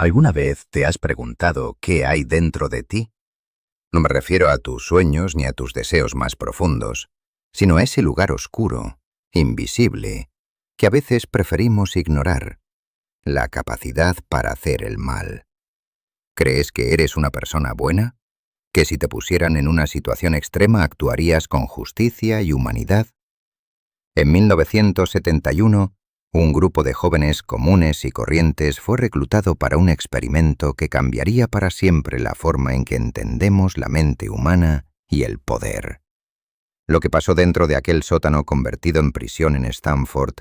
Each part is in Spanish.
¿Alguna vez te has preguntado qué hay dentro de ti? No me refiero a tus sueños ni a tus deseos más profundos, sino a ese lugar oscuro, invisible, que a veces preferimos ignorar, la capacidad para hacer el mal. ¿Crees que eres una persona buena? ¿Que si te pusieran en una situación extrema actuarías con justicia y humanidad? En 1971, un grupo de jóvenes comunes y corrientes fue reclutado para un experimento que cambiaría para siempre la forma en que entendemos la mente humana y el poder. Lo que pasó dentro de aquel sótano convertido en prisión en Stanford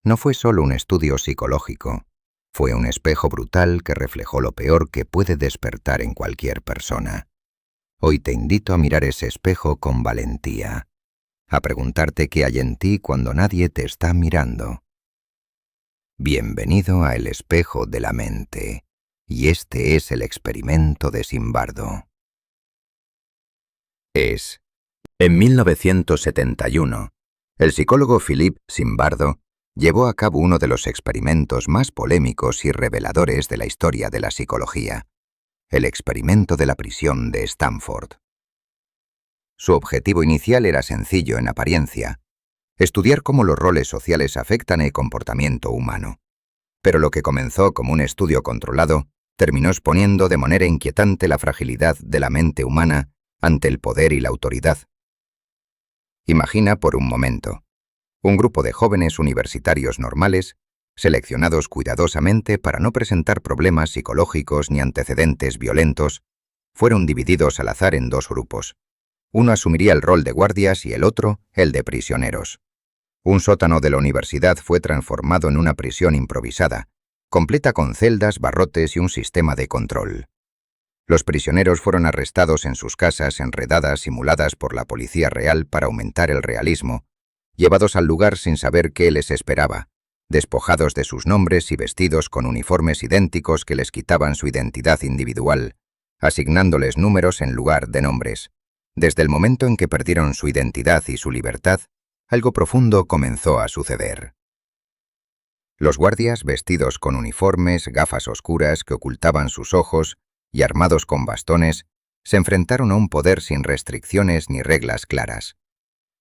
no fue solo un estudio psicológico, fue un espejo brutal que reflejó lo peor que puede despertar en cualquier persona. Hoy te invito a mirar ese espejo con valentía, a preguntarte qué hay en ti cuando nadie te está mirando. Bienvenido a El espejo de la mente, y este es el experimento de Zimbardo. En 1971, el psicólogo Philip Zimbardo llevó a cabo uno de los experimentos más polémicos y reveladores de la historia de la psicología, el experimento de la prisión de Stanford. Su objetivo inicial era sencillo en apariencia: estudiar cómo los roles sociales afectan el comportamiento humano. Pero lo que comenzó como un estudio controlado terminó exponiendo de manera inquietante la fragilidad de la mente humana ante el poder y la autoridad. Imagina por un momento un grupo de jóvenes universitarios normales, seleccionados cuidadosamente para no presentar problemas psicológicos ni antecedentes violentos, fueron divididos al azar en dos grupos. Uno asumiría el rol de guardias y el otro el de prisioneros. Un sótano de la universidad fue transformado en una prisión improvisada, completa con celdas, barrotes y un sistema de control. Los prisioneros fueron arrestados en sus casas en redadas simuladas por la policía real para aumentar el realismo, llevados al lugar sin saber qué les esperaba, despojados de sus nombres y vestidos con uniformes idénticos que les quitaban su identidad individual, asignándoles números en lugar de nombres. Desde el momento en que perdieron su identidad y su libertad, algo profundo comenzó a suceder. Los guardias, vestidos con uniformes, gafas oscuras que ocultaban sus ojos y armados con bastones, se enfrentaron a un poder sin restricciones ni reglas claras.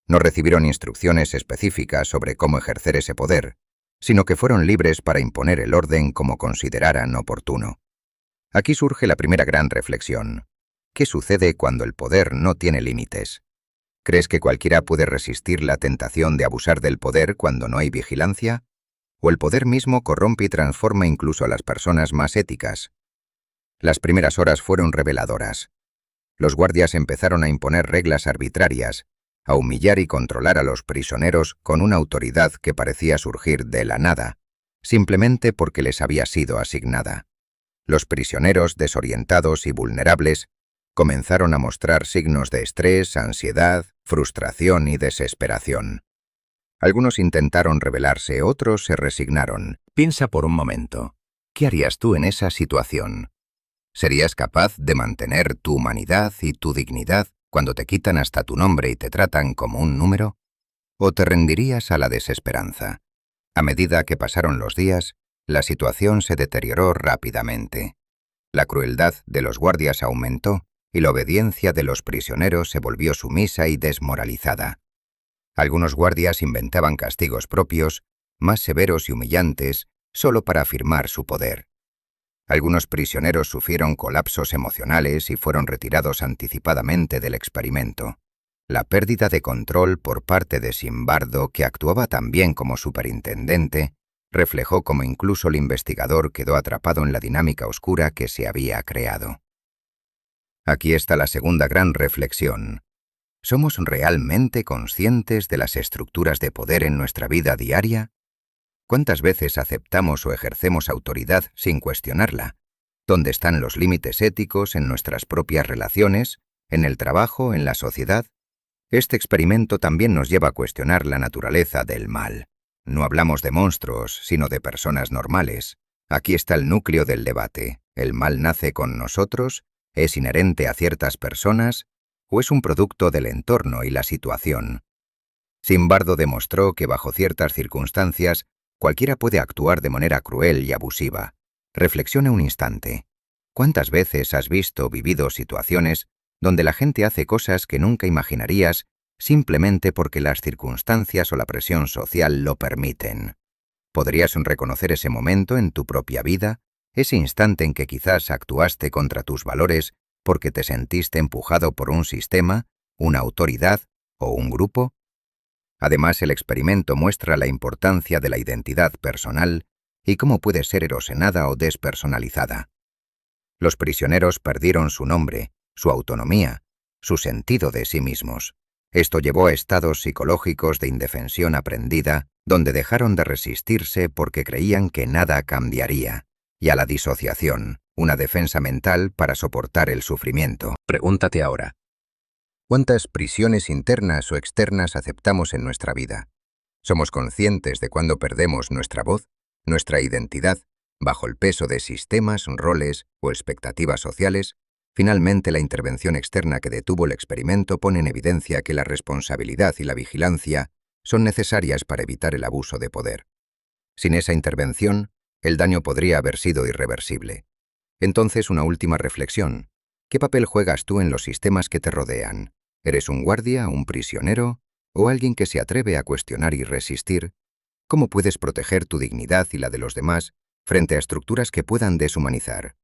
No recibieron instrucciones específicas sobre cómo ejercer ese poder, sino que fueron libres para imponer el orden como consideraran oportuno. Aquí surge la primera gran reflexión. ¿Qué sucede cuando el poder no tiene límites? ¿Crees que cualquiera puede resistir la tentación de abusar del poder cuando no hay vigilancia? ¿O el poder mismo corrompe y transforma incluso a las personas más éticas? Las primeras horas fueron reveladoras. Los guardias empezaron a imponer reglas arbitrarias, a humillar y controlar a los prisioneros con una autoridad que parecía surgir de la nada, simplemente porque les había sido asignada. Los prisioneros, desorientados y vulnerables, comenzaron a mostrar signos de estrés, ansiedad, frustración y desesperación. Algunos intentaron rebelarse, otros se resignaron. Piensa por un momento, ¿qué harías tú en esa situación? ¿Serías capaz de mantener tu humanidad y tu dignidad cuando te quitan hasta tu nombre y te tratan como un número? ¿O te rendirías a la desesperanza? A medida que pasaron los días, la situación se deterioró rápidamente. La crueldad de los guardias aumentó y la obediencia de los prisioneros se volvió sumisa y desmoralizada. Algunos guardias inventaban castigos propios, más severos y humillantes, solo para afirmar su poder. Algunos prisioneros sufrieron colapsos emocionales y fueron retirados anticipadamente del experimento. La pérdida de control por parte de Zimbardo, que actuaba también como superintendente, reflejó cómo incluso el investigador quedó atrapado en la dinámica oscura que se había creado. Aquí está la segunda gran reflexión. ¿Somos realmente conscientes de las estructuras de poder en nuestra vida diaria? ¿Cuántas veces aceptamos o ejercemos autoridad sin cuestionarla? ¿Dónde están los límites éticos en nuestras propias relaciones, en el trabajo, en la sociedad? Este experimento también nos lleva a cuestionar la naturaleza del mal. No hablamos de monstruos, sino de personas normales. Aquí está el núcleo del debate. ¿El mal nace con nosotros? ¿Es inherente a ciertas personas? ¿O es un producto del entorno y la situación? Zimbardo demostró que bajo ciertas circunstancias, cualquiera puede actuar de manera cruel y abusiva, Reflexiona un instante. ¿Cuántas veces has visto o vivido situaciones donde la gente hace cosas que nunca imaginarías simplemente porque las circunstancias o la presión social lo permiten? ¿Podrías reconocer ese momento en tu propia vida, ese instante en que quizás actuaste contra tus valores porque te sentiste empujado por un sistema, una autoridad o un grupo? Además, el experimento muestra la importancia de la identidad personal y cómo puede ser erosionada o despersonalizada. Los prisioneros perdieron su nombre, su autonomía, su sentido de sí mismos. Esto llevó a estados psicológicos de indefensión aprendida, donde dejaron de resistirse porque creían que nada cambiaría, y a la disociación, una defensa mental para soportar el sufrimiento. Pregúntate ahora, ¿cuántas prisiones internas o externas aceptamos en nuestra vida? ¿Somos conscientes de cuándo perdemos nuestra voz, nuestra identidad, bajo el peso de sistemas, roles o expectativas sociales? Finalmente, la intervención externa que detuvo el experimento pone en evidencia que la responsabilidad y la vigilancia son necesarias para evitar el abuso de poder. Sin esa intervención, el daño podría haber sido irreversible. Entonces, una última reflexión. ¿Qué papel juegas tú en los sistemas que te rodean? ¿Eres un guardia, un prisionero o alguien que se atreve a cuestionar y resistir? ¿Cómo puedes proteger tu dignidad y la de los demás frente a estructuras que puedan deshumanizar?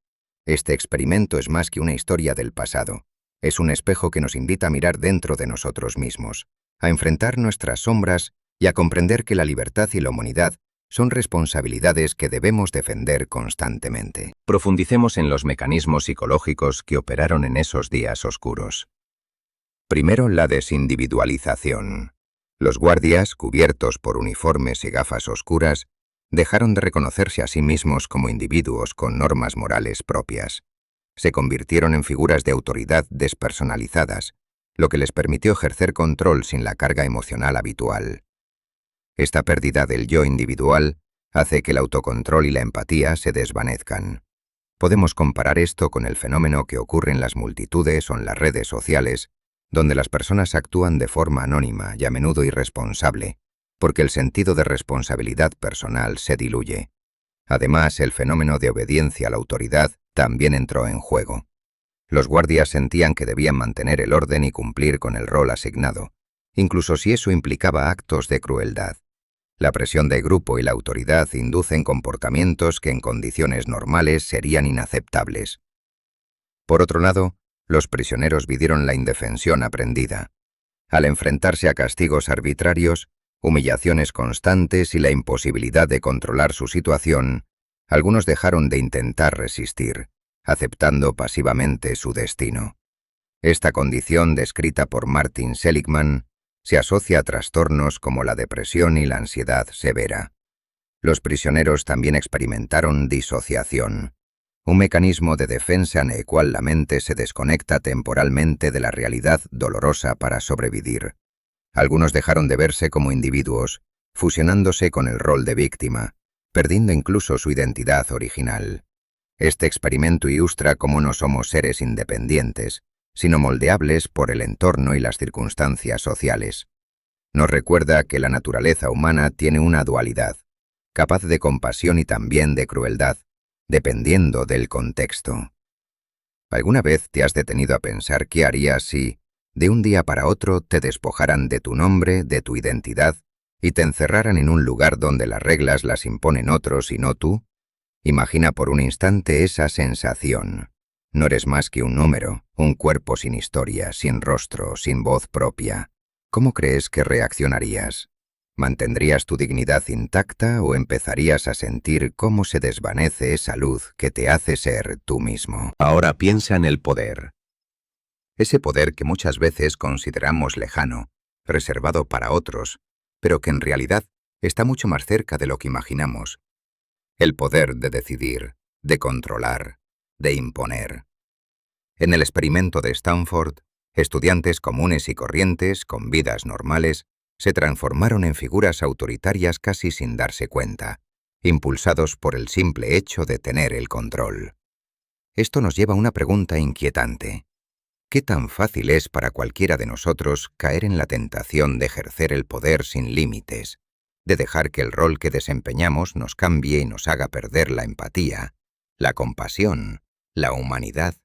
Este experimento es más que una historia del pasado. Es un espejo que nos invita a mirar dentro de nosotros mismos, a enfrentar nuestras sombras y a comprender que la libertad y la humanidad son responsabilidades que debemos defender constantemente. Profundicemos en los mecanismos psicológicos que operaron en esos días oscuros. Primero, la desindividualización. Los guardias, cubiertos por uniformes y gafas oscuras, dejaron de reconocerse a sí mismos como individuos con normas morales propias. Se convirtieron en figuras de autoridad despersonalizadas, lo que les permitió ejercer control sin la carga emocional habitual. Esta pérdida del yo individual hace que el autocontrol y la empatía se desvanezcan. Podemos comparar esto con el fenómeno que ocurre en las multitudes o en las redes sociales, donde las personas actúan de forma anónima y a menudo irresponsable, porque el sentido de responsabilidad personal se diluye. Además, el fenómeno de obediencia a la autoridad también entró en juego. Los guardias sentían que debían mantener el orden y cumplir con el rol asignado, incluso si eso implicaba actos de crueldad. La presión de grupo y la autoridad inducen comportamientos que en condiciones normales serían inaceptables. Por otro lado, los prisioneros vivieron la indefensión aprendida. Al enfrentarse a castigos arbitrarios, humillaciones constantes y la imposibilidad de controlar su situación, algunos dejaron de intentar resistir, aceptando pasivamente su destino. Esta condición, descrita por Martin Seligman, se asocia a trastornos como la depresión y la ansiedad severa. Los prisioneros también experimentaron disociación, un mecanismo de defensa en el cual la mente se desconecta temporalmente de la realidad dolorosa para sobrevivir. Algunos dejaron de verse como individuos, fusionándose con el rol de víctima, perdiendo incluso su identidad original. Este experimento ilustra cómo no somos seres independientes, sino moldeables por el entorno y las circunstancias sociales. Nos recuerda que la naturaleza humana tiene una dualidad, capaz de compasión y también de crueldad, dependiendo del contexto. ¿Alguna vez te has detenido a pensar qué harías si, de un día para otro, te despojaran de tu nombre, de tu identidad, y te encerraran en un lugar donde las reglas las imponen otros y no tú? Imagina por un instante esa sensación. No eres más que un número, un cuerpo sin historia, sin rostro, sin voz propia. ¿Cómo crees que reaccionarías? ¿Mantendrías tu dignidad intacta o empezarías a sentir cómo se desvanece esa luz que te hace ser tú mismo? Ahora piensa en el poder. Ese poder que muchas veces consideramos lejano, reservado para otros, pero que en realidad está mucho más cerca de lo que imaginamos. El poder de decidir, de controlar, de imponer. En el experimento de Stanford, estudiantes comunes y corrientes, con vidas normales, se transformaron en figuras autoritarias casi sin darse cuenta, impulsados por el simple hecho de tener el control. Esto nos lleva a una pregunta inquietante. ¿Qué tan fácil es para cualquiera de nosotros caer en la tentación de ejercer el poder sin límites, de dejar que el rol que desempeñamos nos cambie y nos haga perder la empatía, la compasión, la humanidad.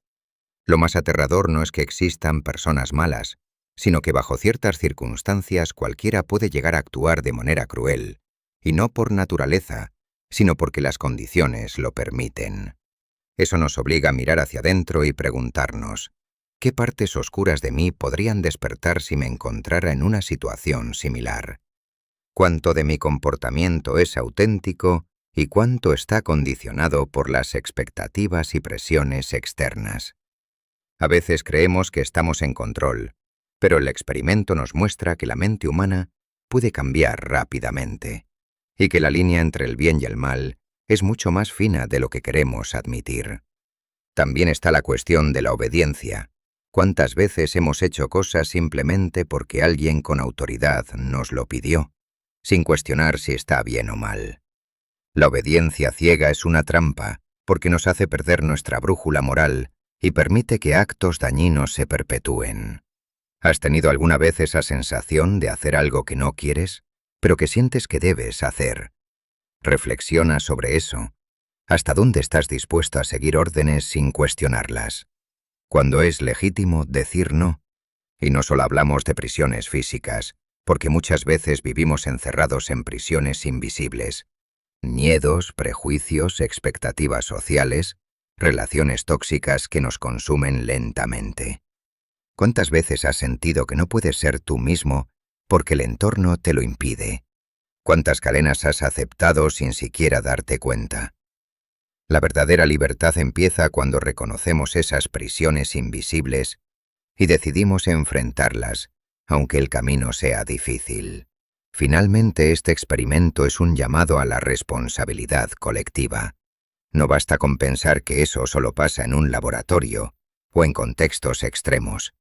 Lo más aterrador no es que existan personas malas, sino que bajo ciertas circunstancias cualquiera puede llegar a actuar de manera cruel, y no por naturaleza, sino porque las condiciones lo permiten. Eso nos obliga a mirar hacia adentro y preguntarnos, ¿qué partes oscuras de mí podrían despertar si me encontrara en una situación similar? ¿Cuánto de mi comportamiento es auténtico y cuánto está condicionado por las expectativas y presiones externas? A veces creemos que estamos en control, pero el experimento nos muestra que la mente humana puede cambiar rápidamente, y que la línea entre el bien y el mal es mucho más fina de lo que queremos admitir. También está la cuestión de la obediencia. ¿Cuántas veces hemos hecho cosas simplemente porque alguien con autoridad nos lo pidió, sin cuestionar si está bien o mal? La obediencia ciega es una trampa, porque nos hace perder nuestra brújula moral y permite que actos dañinos se perpetúen. ¿Has tenido alguna vez esa sensación de hacer algo que no quieres, pero que sientes que debes hacer? Reflexiona sobre eso. ¿Hasta dónde estás dispuesto a seguir órdenes sin cuestionarlas? Cuando es legítimo decir no. Y no solo hablamos de prisiones físicas, porque muchas veces vivimos encerrados en prisiones invisibles. Miedos, prejuicios, expectativas sociales, relaciones tóxicas que nos consumen lentamente. ¿Cuántas veces has sentido que no puedes ser tú mismo porque el entorno te lo impide? ¿Cuántas cadenas has aceptado sin siquiera darte cuenta? La verdadera libertad empieza cuando reconocemos esas prisiones invisibles y decidimos enfrentarlas, aunque el camino sea difícil. Finalmente, este experimento es un llamado a la responsabilidad colectiva. No basta con pensar que eso solo pasa en un laboratorio o en contextos extremos.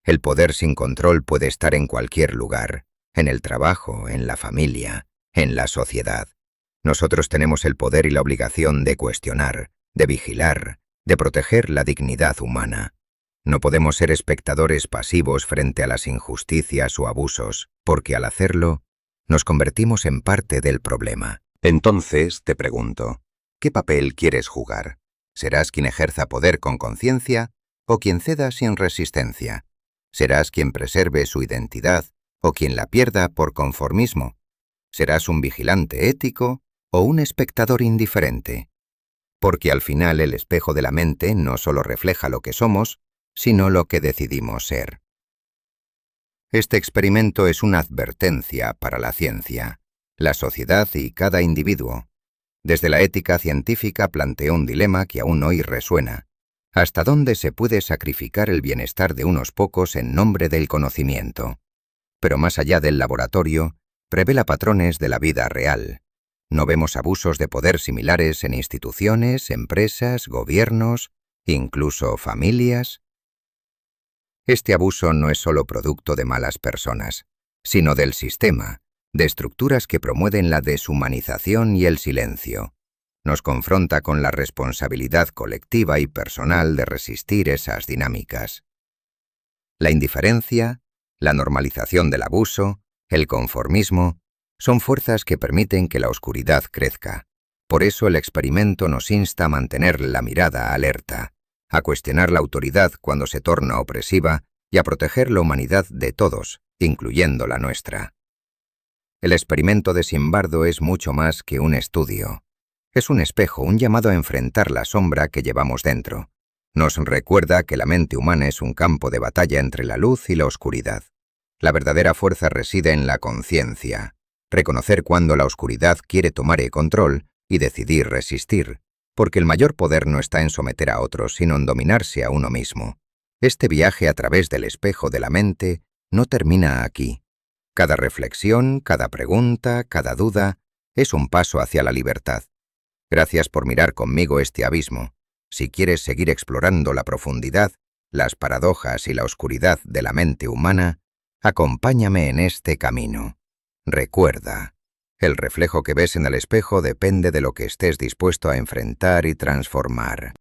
El poder sin control puede estar en cualquier lugar, en el trabajo, en la familia, en la sociedad. Nosotros tenemos el poder y la obligación de cuestionar, de vigilar, de proteger la dignidad humana. No podemos ser espectadores pasivos frente a las injusticias o abusos, porque al hacerlo, nos convertimos en parte del problema. Entonces, te pregunto, ¿qué papel quieres jugar? ¿Serás quien ejerza poder con conciencia o quien ceda sin resistencia? ¿Serás quien preserve su identidad o quien la pierda por conformismo? ¿Serás un vigilante ético o un espectador indiferente? Porque al final el espejo de la mente no solo refleja lo que somos, sino lo que decidimos ser. Este experimento es una advertencia para la ciencia, la sociedad y cada individuo. Desde la ética científica plantea un dilema que aún hoy resuena. ¿Hasta dónde se puede sacrificar el bienestar de unos pocos en nombre del conocimiento? Pero más allá del laboratorio, revela patrones de la vida real. ¿No vemos abusos de poder similares en instituciones, empresas, gobiernos, incluso familias? Este abuso no es solo producto de malas personas, sino del sistema, de estructuras que promueven la deshumanización y el silencio. Nos confronta con la responsabilidad colectiva y personal de resistir esas dinámicas. La indiferencia, la normalización del abuso, el conformismo, son fuerzas que permiten que la oscuridad crezca. Por eso el experimento nos insta a mantener la mirada alerta, a cuestionar la autoridad cuando se torna opresiva y a proteger la humanidad de todos, incluyendo la nuestra. El experimento de Zimbardo es mucho más que un estudio. Es un espejo, un llamado a enfrentar la sombra que llevamos dentro. Nos recuerda que la mente humana es un campo de batalla entre la luz y la oscuridad. La verdadera fuerza reside en la conciencia, reconocer cuando la oscuridad quiere tomar el control y decidir resistir, porque el mayor poder no está en someter a otros, sino en dominarse a uno mismo. Este viaje a través del espejo de la mente no termina aquí. Cada reflexión, cada pregunta, cada duda, es un paso hacia la libertad. Gracias por mirar conmigo este abismo. Si quieres seguir explorando la profundidad, las paradojas y la oscuridad de la mente humana, acompáñame en este camino. Recuerda, el reflejo que ves en el espejo depende de lo que estés dispuesto a enfrentar y transformar.